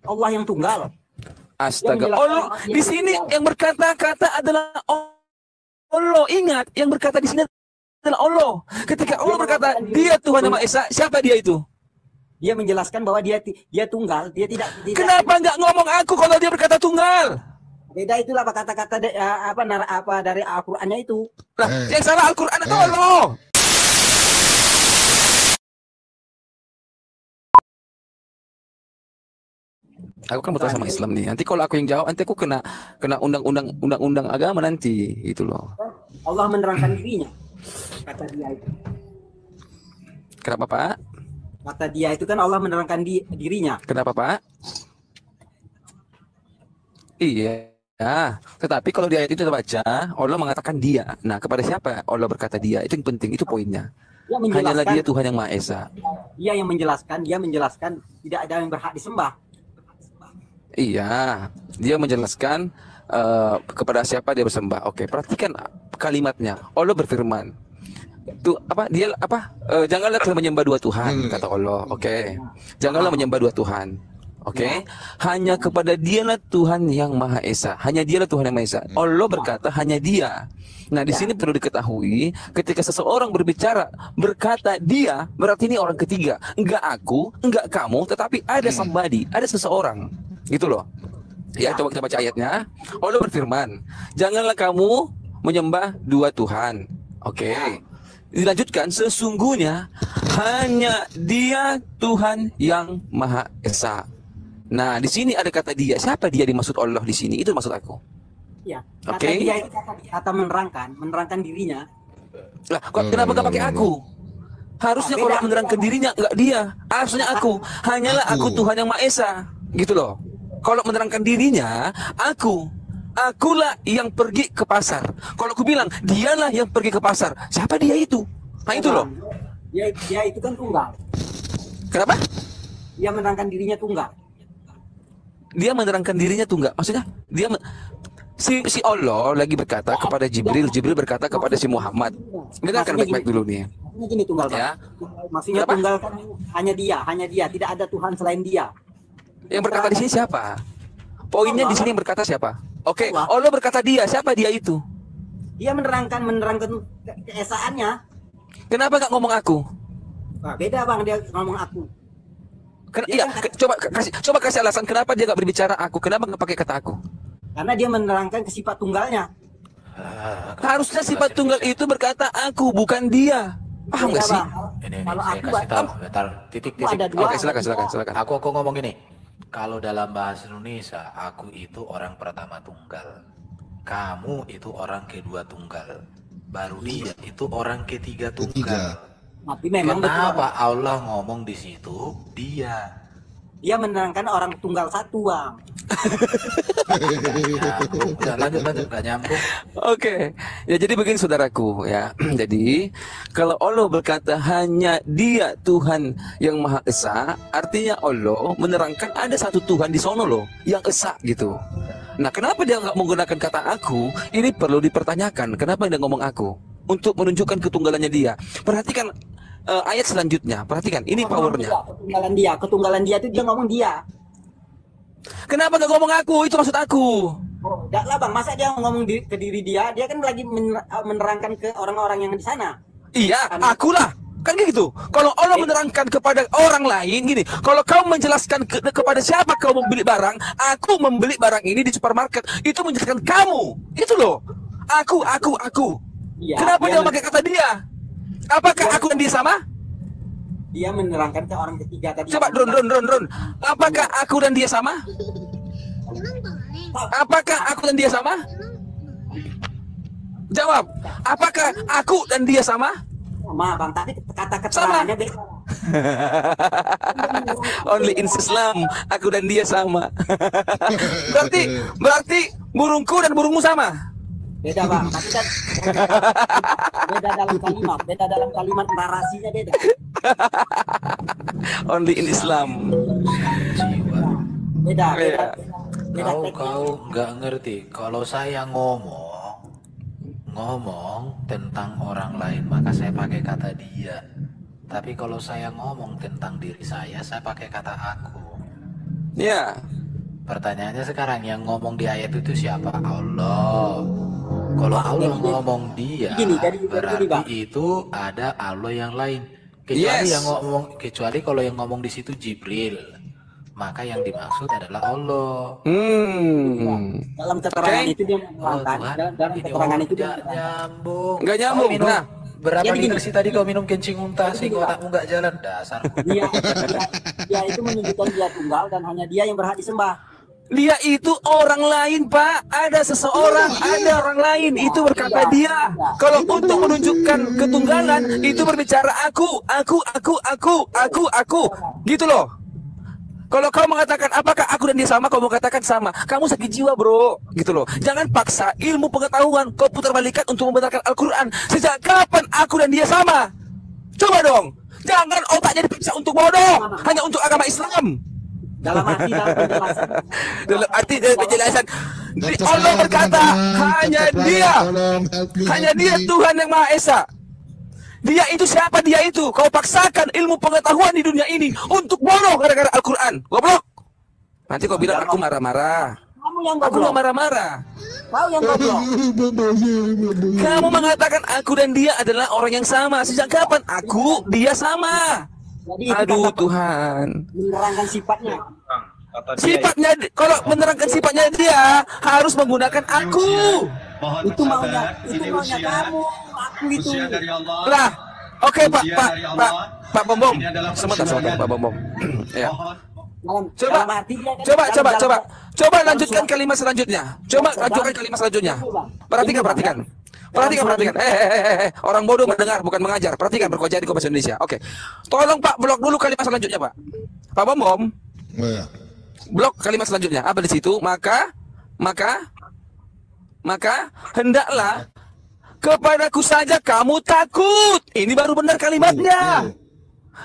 Allah yang tunggal. Astaga, Allah di sini yang berkata-kata adalah Allah. Ingat, yang berkata di sini adalah Allah. Ketika Allah berkata dia Tuhan yang Maha Esa, siapa dia itu? Dia menjelaskan bahwa dia tunggal, dia tidak. Kenapa nggak ngomong aku kalau dia berkata tunggal? Beda itulah kata-kata dari Al-Qur'annya itu. Nah, yang salah Al-Qur'an atau Allah? Aku kan betul sama Islam nih. Nanti kalau aku yang jawab, nanti aku kena undang-undang agama nanti, gitu loh. Allah menerangkan dirinya. Kata dia itu. Kenapa, Pak? Kata dia itu kan Allah menerangkan dirinya. Kenapa, Pak? Iya. Nah, tetapi kalau di ayat itu kita baca, Allah mengatakan dia. Nah, kepada siapa Allah berkata dia? Itu yang penting, itu poinnya. Hanyalah dia Tuhan yang Maha Esa. Dia menjelaskan tidak ada yang berhak disembah. Iya, dia menjelaskan kepada siapa dia bersembah. Oke, perhatikan kalimatnya. Allah berfirman, itu apa? Dia apa? Janganlah kalian menyembah dua Tuhan, kata Allah. Oke, janganlah menyembah dua Tuhan. Oke, hanya kepada Dialah Tuhan yang Maha Esa. Hanya Dialah Tuhan yang Maha Esa. Allah berkata hanya Dia. Nah, di sini perlu diketahui, ketika seseorang berbicara berkata dia, berarti ini orang ketiga. Enggak aku, enggak kamu, tetapi ada somebody, ada seseorang. Gitu loh. Ya, coba kita baca ayatnya. Allah berfirman, janganlah kamu menyembah dua Tuhan. Oke. Dilanjutkan, sesungguhnya hanya Dia Tuhan yang Maha Esa. Nah, di sini ada kata dia. Siapa dia dimaksud Allah di sini? Itu maksud aku. Ya. Kata dia itu kata menerangkan dirinya. Lah, kenapa gak pakai aku? Harusnya kalau menerangkan dirinya enggak dia. Harusnya aku. Hanyalah aku Tuhan yang Maha Esa. Gitu loh. Kalau menerangkan dirinya, akulah yang pergi ke pasar. Kalau aku bilang, dialah yang pergi ke pasar. Siapa dia itu? Nah, itu loh. Dia itu kan tunggal. Kenapa? Dia menerangkan dirinya tunggal. Dia menerangkan dirinya tunggal. Maksudnya, dia si Allah lagi berkata kepada Jibril. Jibril berkata kepada si Muhammad. Dengarkan baik-baik dulu nih. Maksudnya gini tunggal, Pak. Ya. Maksudnya Kenapa? tunggal kan hanya dia. Tidak ada Tuhan selain dia. Yang berkata di sini siapa? Poinnya di sini yang berkata siapa? Oke, Allah berkata dia. Siapa dia itu? Dia menerangkan keesaannya. Kenapa gak ngomong aku? Nah, beda Bang, dia ngomong aku. Iya, coba kasih alasan kenapa dia gak berbicara aku. Kenapa gak pakai kata aku? Karena dia menerangkan sifat tunggalnya. Harusnya sifat tunggal itu berkata aku, bukan dia. Paham gak sih? Ini saya kasih tahu. Bentar, titik. Oke, silakan. Aku ngomong gini. Kalau dalam bahasa Indonesia, aku itu orang pertama tunggal. Kamu itu orang kedua tunggal. Baru dia itu orang ketiga tunggal. Tapi memang kenapa Allah ngomong di situ dia? Dia menerangkan orang tunggal satu, Bang. Udah lanjut gak nyambung. Oke. Ya jadi begini saudaraku ya. Jadi kalau Allah berkata hanya Dia Tuhan yang Maha Esa, artinya Allah menerangkan ada satu Tuhan di sono loh yang esa gitu. Nah, kenapa dia nggak menggunakan kata aku? Ini perlu dipertanyakan. Kenapa dia ngomong aku? Untuk menunjukkan ketunggalannya dia. Perhatikan ayat selanjutnya. Perhatikan, ini powernya. Ketunggalan dia itu dia ngomong dia. Kenapa gak ngomong aku? Itu maksud aku. Enggak lah Bang, masa dia ngomong ke diri dia kan lagi menerangkan ke orang-orang yang di sana. Iya, akulah. Kan gitu. Kalau Allah menerangkan kepada orang lain gini, kalau kau menjelaskan kepada siapa kau membeli barang, aku membeli barang ini di supermarket, itu menjelaskan kamu. Itu loh. Aku. Ya, kenapa dia pakai kata dia? Apakah aku dan dia sama? Dia menerangkan ke orang ketiga tadi. Coba Ron. Apakah aku dan dia sama? Apakah aku dan dia sama? Jawab. Apakah aku dan dia sama? Sama Bang, tapi kata keterangannya beda. Only in Islam aku dan dia sama. berarti burungku dan burungmu sama? Beda Bang, tapi kan beda dalam kalimat narasinya beda. Only in Islam. Beda. Kau nggak ngerti. Kalau saya ngomong tentang orang lain, maka saya pakai kata dia. Tapi kalau saya ngomong tentang diri saya pakai kata aku. Ya. Pertanyaannya sekarang yang ngomong di ayat itu siapa? Allah. Kalau Allah ngomong dia, berarti itu ada Allah yang lain. Kecuali yang ngomong, kecuali kalau yang ngomong di situ Jibril, maka yang dimaksud adalah Allah. Dalam keterangan itu dia menerangkan. Dalam keterangan itu dia nyambung. Nggak nyambung. Nah, berapa liter sih tadi kau minum kencing muntah sehingga otakmu nggak jalan? Dasar. Dia itu menunjukkan dia tunggal dan hanya dia yang berhak disembah. Dia itu orang lain, Pak. Ada seseorang, ada orang lain. Itu berkata dia. Kalau untuk menunjukkan ketunggalan, itu berbicara aku. Gitu loh. Kalau kau mengatakan apakah aku dan dia sama, kau mengatakan sama. Kamu sakit jiwa, bro. Gitu loh. Jangan paksa ilmu pengetahuan kau putar balikan untuk membenarkan Al-Quran. Sejak kapan aku dan dia sama? Coba dong. Jangan otaknya dipaksa untuk bodoh. Hanya untuk agama Islam. Dalam arti dalam penjelasan. Dalam arti dalam penjelasan. Allah berkata, hanya dia Tuhan yang Maha Esa. Dia itu siapa? Dia itu. Kau paksakan ilmu pengetahuan di dunia ini untuk bodoh gara-gara Al-Quran. Goblok. Nanti kau bilang aku marah-marah. Kamu yang Aku goblok. nggak marah-marah. Kau yang goblok. Kamu mengatakan aku dan dia adalah orang yang sama. Sejak kapan aku, dia sama? Jadi itu Aduh kata Tuhan. menerangkan sifatnya. Sifatnya, kalau menerangkan sifatnya dia harus menggunakan aku. Itu maunya kamu. Aku itu. Lah, oke Pak Bombom. Sebentar Pak Bombom. Ya. Coba lanjutkan kalimat selanjutnya. Perhatikan. Orang bodoh mendengar bukan mengajar. Perhatikan, berkojar di bahasa Indonesia. Oke. Tolong Pak blok dulu kalimat selanjutnya, Pak. Pak Bombom. Blok kalimat selanjutnya. Apa di situ? Maka hendaklah kepadaku saja kamu takut. Ini baru benar kalimatnya.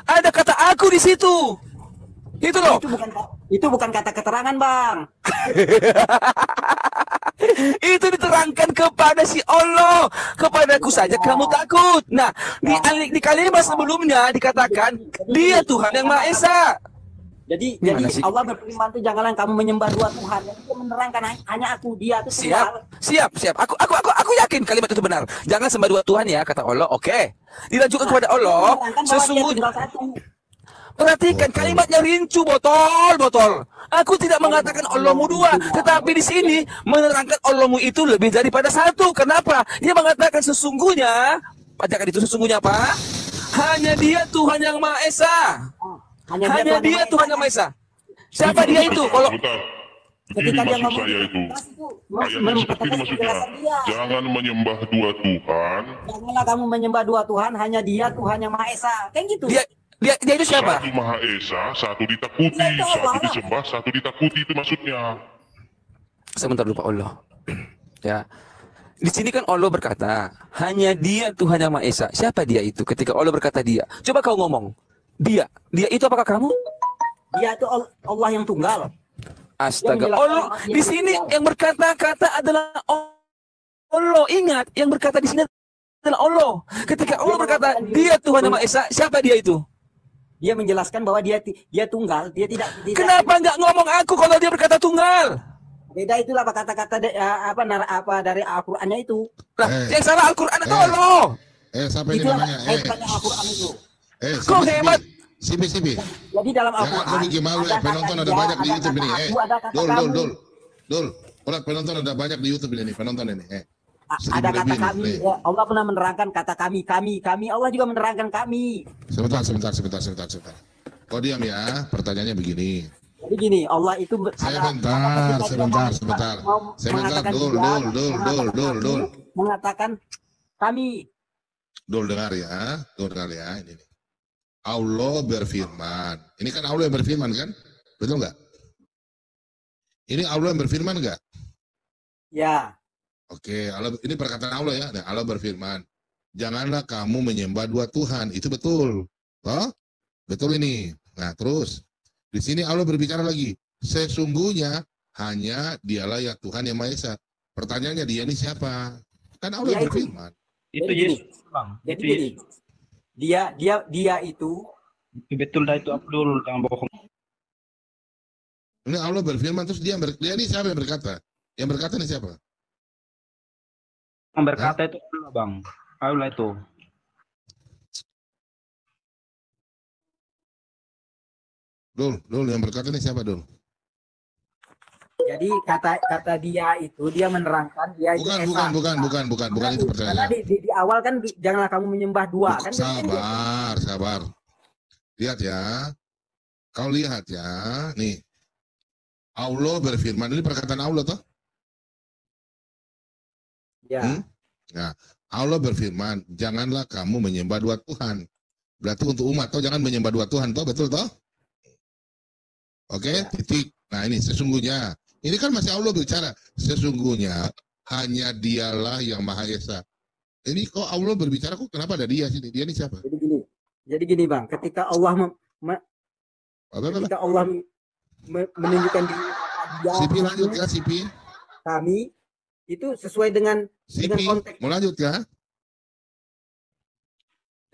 Ada kata aku di situ. Itu loh. Itu bukan kata keterangan, Bang. Itu diterangkan kepada si Allah. Kepadaku saja kamu takut. Nah, di kalimat sebelumnya dikatakan dia Tuhan yang Maha Esa. Jadi Allah berfirman itu janganlah kamu menyembah dua Tuhan. Itu menerangkan hanya aku, dia itu Siap. Aku yakin kalimat itu benar. Jangan sembah dua Tuhan ya, kata Allah. Oke. Dilanjutkan kepada Allah. Sesungguhnya. Perhatikan kalimatnya rincu, botol. Aku tidak mengatakan Allahmu dua, tetapi di sini menerangkan Allahmu itu lebih daripada satu. Kenapa? Dia mengatakan sesungguhnya, bacakan itu sesungguhnya apa? Hanya dia Tuhan yang Maha Esa. Hanya dia Tuhan yang Maha Esa. Siapa dia itu? Kalau ketika dia ngomong saya itu ayatnya seperti ini maksudnya, jangan menyembah dua Tuhan. Janganlah kamu menyembah dua Tuhan, hanya dia Tuhan yang Maha Esa. Kayak gitu. Dia itu siapa? Satu Maha Esa, satu ditakuti, satu disembah, satu ditakuti, itu maksudnya. Sebentar lupa Allah. Ya. Di sini kan Allah berkata, hanya dia Tuhan yang Maha Esa. Siapa dia itu? Ketika Allah berkata dia. Coba kau ngomong. Dia itu apakah kamu? Dia itu Allah yang tunggal. Astaga. Allah di sini yang berkata-kata adalah Allah. Ingat, yang berkata di sini adalah Allah. Ketika Allah berkata, dia Tuhan yang Maha Esa, siapa dia itu? Dia menjelaskan bahwa dia tunggal, dia tidak. Kenapa nggak ngomong aku kalau dia berkata tunggal? Beda itulah kata-kata dari Al-Qur'annya itu. Lah, yang salah Al-Qur'an atau Allah? Siapa ini namanya? Al-Qur'an itu. Kok hebat? Sibi. Jadi dalam Al-Qur'an. Malu ya, penonton ada banyak di YouTube ini. Dul. Penonton ada banyak di YouTube ini, penonton ini. Ada kata kami, ya, Allah pernah menerangkan kata kami, Allah juga menerangkan kami. Sebentar. Kau diam ya, pertanyaannya begini. Jadi gini, Allah itu Sebentar. Dul. Mengatakan kami. Dul dengar ya, ini. Allah berfirman. Ini kan Allah yang berfirman kan? Betul nggak? Ini Allah yang berfirman nggak? Ya. Oke, ini perkataan Allah ya. Nah, Allah berfirman, janganlah kamu menyembah dua Tuhan. Itu betul. Oh? Betul ini. Nah, terus di sini Allah berbicara lagi. Sesungguhnya hanya dialah ya Tuhan yang Maha Esa. Pertanyaannya dia ini siapa? Kan Allah yang berfirman. Itu Yesus, Bang. Jadi gini. Dia itu betul dah itu Abdul, jangan bohong. Ini Allah berfirman terus dia ini siapa yang berkata? Yang berkata ini siapa? Yang berkata itu Allah, Bang. Allah itu. Dul, yang berkata ini siapa, Dul? Jadi kata dia itu dia menerangkan dia Bukan itu karena pertanyaan. di awal kan janganlah kamu menyembah dua kan. Sabar. Lihat ya. Kau lihat ya. Nih. Allah berfirman, ini perkataan Allah toh? Ya. Nah, Allah berfirman, janganlah kamu menyembah dua Tuhan. Berarti untuk umat toh jangan menyembah dua Tuhan toh, betul toh? Oke, titik. Nah, ini sesungguhnya. Ini kan masih Allah bicara. Sesungguhnya hanya dialah yang Maha Esa. Ini kok Allah berbicara, kok kenapa ada dia sini? Dia ini siapa? Jadi gini Bang, ketika Allah menunjukkan diri dia, Sipi lanjut ya, Sipi. kami itu sesuai dengan konteks. Mau lanjut ya?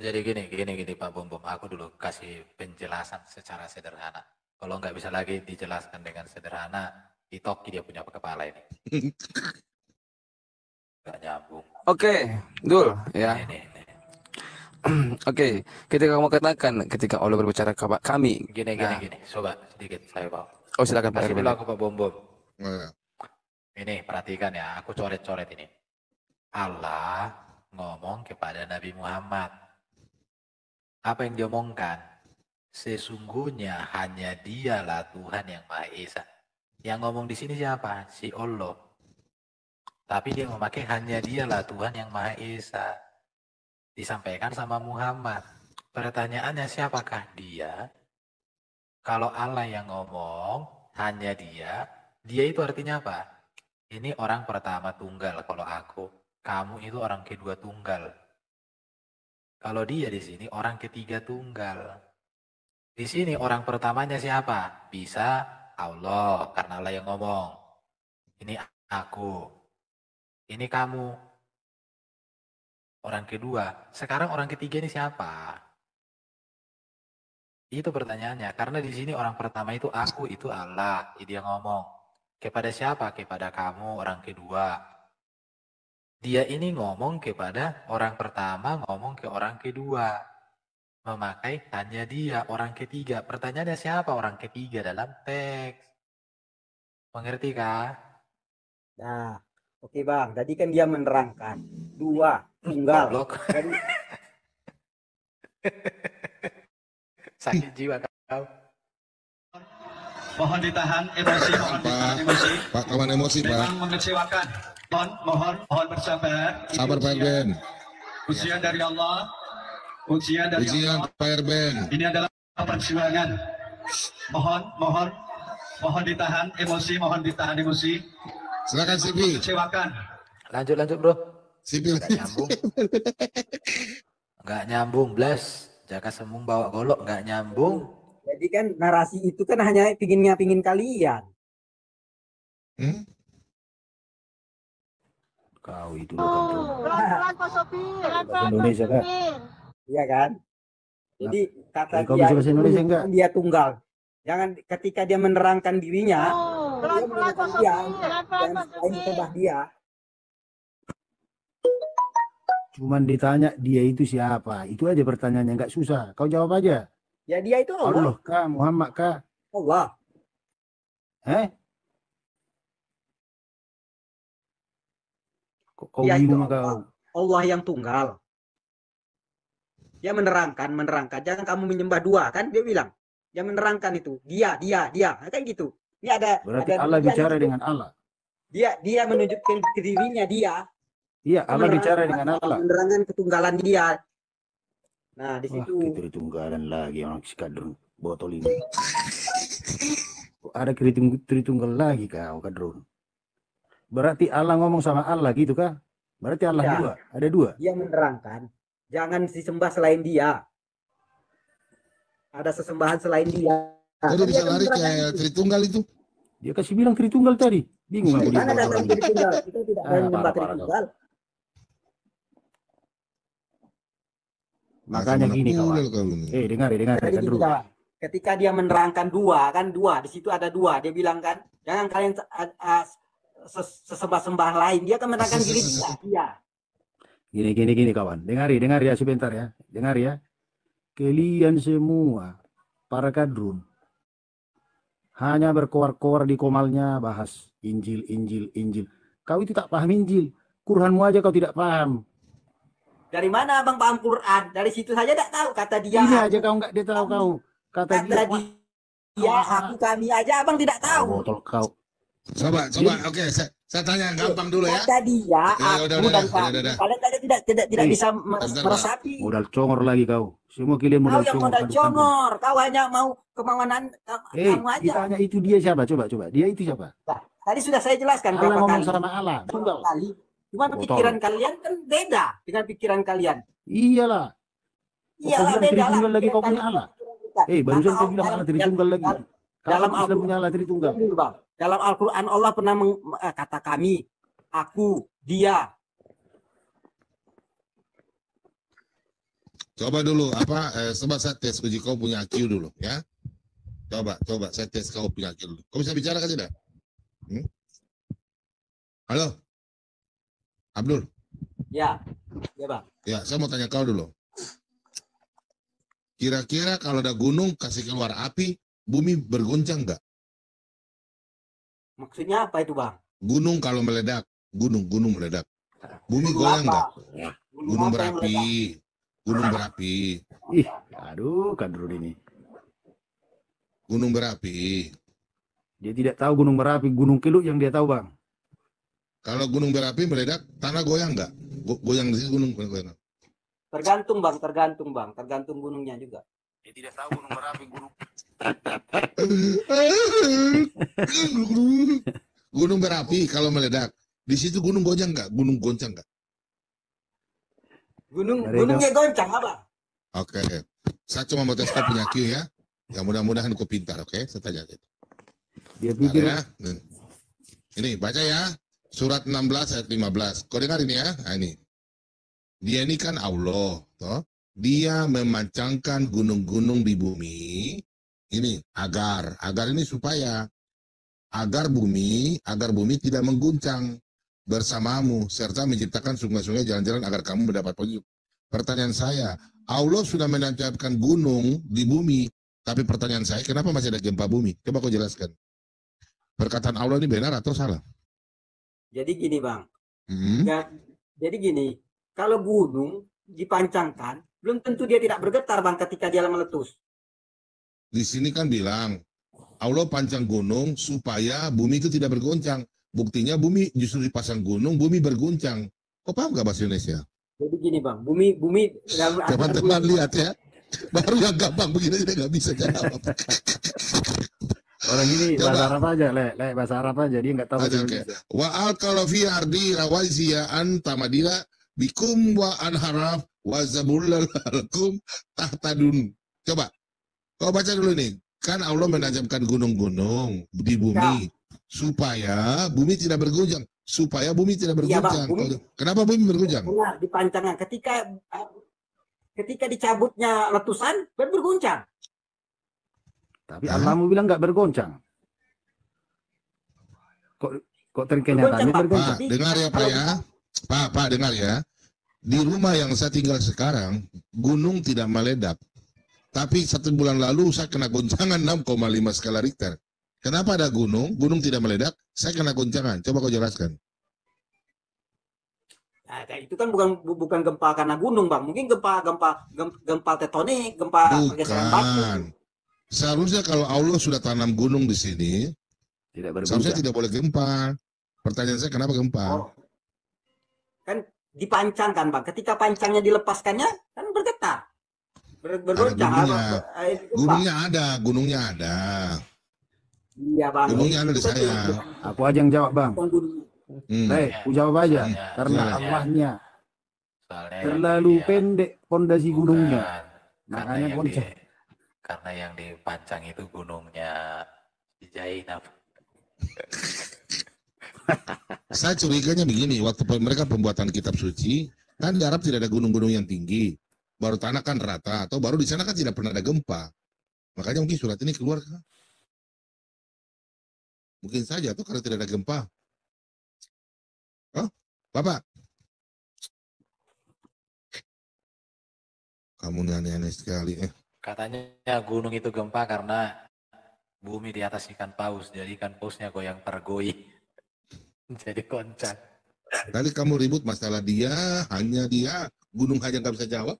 Jadi gini Pak Bom, aku dulu kasih penjelasan secara sederhana. Kalau nggak bisa lagi dijelaskan dengan sederhana, ditoki dia punya kepala ini. Nggak nyambung. Oke, Dul, ya. Ini. Oke, ketika kamu katakan ketika Allah berbicara kepada kami. Gini. Coba sedikit saya bawa. Oh, silakan Pak. Kasih dulu aku Pak Bom. Nah, Ini perhatikan ya, aku coret-coret ini. Allah ngomong kepada Nabi Muhammad. Apa yang dia omongkan? Sesungguhnya hanya dialah Tuhan yang Maha Esa. Yang ngomong di sini siapa? Si Allah. Tapi dia memakai hanya dialah Tuhan yang Maha Esa. Disampaikan sama Muhammad. Pertanyaannya siapakah dia? Kalau Allah yang ngomong, hanya dia itu artinya apa? Ini orang pertama tunggal kalau aku. Kamu itu orang kedua tunggal. Kalau dia di sini orang ketiga tunggal. Di sini orang pertamanya siapa? Bisa Allah, karena Allah yang ngomong. Ini aku. Ini kamu. Orang kedua. Sekarang orang ketiga ini siapa? Itu pertanyaannya. Karena di sini orang pertama itu aku, itu Allah. Dia ngomong. Kepada siapa? Kepada kamu, orang kedua. Dia ini ngomong kepada orang pertama, ngomong ke orang kedua. Memakai hanya dia, orang ketiga. Pertanyaannya siapa orang ketiga dalam teks? Mengerti kah? Nah, oke Bang. Tadi kan dia menerangkan dua tunggal. Jadi, sakit jiwa kau. Mohon ditahan emosi, Pak, kawan emosi, Pak. Memang mengecewakan. Mohon bersabar. Sabar, Pak Erben. Ujian dari Allah. Ujian dari Allah. Pak Erben. Ini adalah perjuangan. Mohon ditahan emosi, Silakan Sipi. Kecewakan. Lanjut bro. Sipi. Nggak nyambung. Nggak nyambung, Blas. Jaka Sembung bawa golok, nggak nyambung. jadi kan narasi itu kan hanya pingin kalian. Kau itu Pelan-pelan Pak Sopir. Pelan-pelan Indonesia, Kak. Iya kan? Jadi kata Kau bisa bahasa Indonesia enggak? dia tunggal. Jangan ketika dia menerangkan dirinya, Pelan-pelan Pak Sopir. Pelan-pelan Pak selain sembah Sopir. dia. Cuman ditanya dia itu siapa? Itu aja pertanyaannya, nggak susah. Kau jawab aja. Ya dia itu Allah. Allah kah? Muhammad kah? Allah. Kau Dia itu bingung kau? Allah yang tunggal. Dia menerangkan. Jangan kamu menyembah dua, kan dia bilang. Dia menerangkan itu. Dia. Kan gitu. Ini ada. Berarti ada Allah dia bicara di situ. dengan Allah. Dia menunjukkan ke dirinya dia. Iya, Allah bicara dengan Allah. Menerangkan ketunggalan dia. Nah, di Wah, situ. kita tunggalan lagi orang kadrun botol ini. Kok ada tritunggal lagi kau kadrun. Berarti Allah ngomong sama Allah gitu kah? Berarti Allah Ya. dua, ada dua. Dia menerangkan, jangan disembah selain dia. Ada sesembahan selain dia. Jadi Dia bisa kan lari menerangkan kayak itu. Tritunggal itu. Dia kasih bilang tritunggal tadi. Bingung aku dia. Mana datang Tritunggal? Kita tidak ada yang menyembah parah, Tritunggal. Makanya gini kawan. Tunggal kau ini. Dengar Jadi gini, kadrun. kawan. ketika dia menerangkan dua, di situ ada dua, dia bilang kan, jangan kalian sesembah-sembah lain, dia akan menerangkan diri dia. Gini kawan, dengar ya sebentar ya, dengar ya. Kalian semua para kadrun hanya berkoar-koar di komalnya bahas Injil. Kau itu tak paham Injil, Quranmu aja kau tidak paham. Dari mana abang paham Quran? Dari situ saja tak tahu, kata dia. Ini aja kau nggak dia tahu kau. Kata dia, aku, kami aja abang tidak tahu. Botol kau. Coba, oke, saya tanya gampang dulu ya. Kata dia, aku dan kami, kalian tidak bisa meresapi. Modal congor lagi kau. Semua kalian modal congor. Kau yang modal congor, kau hanya mau kemauan kamu aja. Ditanya itu dia siapa? Coba. Dia itu siapa? Nah, tadi sudah saya jelaskan. Allah ngomong sama Allah. Tunggal kali. Cuma pikiran kalian kan beda dengan pikiran kalian. Iyalah. Iyalah beda lah. Lagi kau punya Allah. Barusan kau bilang Allah Tritunggal lagi. Dalam Al-Quran punya Allah Tritunggal. Dalam Al-Quran Allah pernah kata kami, aku, dia. Coba dulu coba saya tes uji kau punya IQ dulu ya. Coba saya tes kau punya IQ dulu. Kau bisa bicara kan tidak? Halo? Abdul? Ya Bang. Ya, saya mau tanya kau dulu. Kira-kira kalau ada gunung kasih keluar api, bumi bergoncang nggak? Maksudnya apa itu Bang? Gunung kalau meledak, gunung meledak. Bumi goyang nggak? Gunung berapi. Ih, aduh kadrun ini. Gunung berapi. Dia tidak tahu gunung berapi, gunung Keluk yang dia tahu Bang. Kalau gunung berapi meledak, tanah goyang nggak? Goyang di sini gunung goyang. Tergantung Bang, tergantung gunungnya juga. Dia tidak tahu gunung berapi, Gunung berapi kalau meledak, di situ gunung goyang nggak? Gunung goncang nggak? Gunungnya goncang apa? Oke. Saya cuma mau tes kau punya Q ya. Ya mudah-mudahan kau pintar, oke? Saya tanya gitu. Dia pikir ya. Ini baca ya. Surat 16 ayat 15. Kau dengar ini ya? Nah, ini. Dia ini kan Allah, toh. Dia memancangkan gunung-gunung di bumi. Ini agar ini supaya agar bumi tidak mengguncang bersamamu serta menciptakan sungai-sungai jalan-jalan agar kamu mendapat petunjuk. Pertanyaan saya, Allah sudah menancapkan gunung di bumi, tapi pertanyaan saya, kenapa masih ada gempa bumi? Coba kau jelaskan. Perkataan Allah ini benar atau salah? Jadi gini Bang. Jadi gini, kalau gunung dipancangkan, belum tentu dia tidak bergetar Bang ketika dia meletus. Di sini kan bilang, Allah pancang gunung supaya bumi itu tidak bergoncang. Buktinya bumi justru dipasang gunung, bumi berguncang. Kok paham gak bahasa Indonesia? Jadi gini Bang, bumi teman-teman lihat ya, baru yang gampang begini dia nggak bisa jawab. Orang ini bahasa Arab aja, bahasa Arab aja, dia nggak tahu. Wa al-qala fi ardi rawaizian tamadila bikum wa anharaf wa zabullalakum tahtadun. Coba, kau baca dulu nih. Kan Allah menancapkan gunung-gunung di bumi supaya bumi tidak bergoncang. Supaya bumi tidak bergoncang. Iya, kenapa bumi bergoncang? Benar, dipancangkan. Ketika dicabutnya letusan, bergoncang. Tapi Allah mau bilang nggak bergoncang. Kok terkenyataannya bergoncang? Pak, dengar ya Pak ya. Pak, dengar ya. Di rumah yang saya tinggal sekarang, gunung tidak meledak. Tapi 1 bulan lalu saya kena goncangan 6,5 skala Richter. Kenapa ada gunung tidak meledak, saya kena goncangan. Coba kau jelaskan. Nah, itu kan bukan gempa karena gunung Bang. Mungkin gempa tektonik, gempa pergeseran batu. Seharusnya kalau Allah sudah tanam gunung di sini, seharusnya tidak boleh gempa. Pertanyaan saya, kenapa gempa? Kan dipancangkan Bang. Ketika pancangnya dilepaskannya, kan bergetar. Bergoncang. Gunungnya ada. Iya Bang. Gunungnya ada di saya. Aku aja yang jawab Bang. Aku jawab aja. Karena Allahnya terlalu pendek pondasi gunungnya. Makanya goncang. Karena yang dipancang itu gunungnya Jainab. Saya curiganya begini, waktu mereka pembuatan kitab suci, kan di Arab tidak ada gunung-gunung yang tinggi, baru tanah kan rata, atau baru di sana kan tidak pernah ada gempa. Makanya mungkin surat ini keluar. Mungkin saja tuh karena tidak ada gempa. Oh, Bapak. Kamu aneh-aneh sekali. Katanya gunung itu gempa karena bumi di atas ikan paus. Jadi ikan pausnya goyang tergoyang. Jadi koncak. Tadi kamu ribut masalah dia, hanya dia. Gunung aja nggak bisa jawab.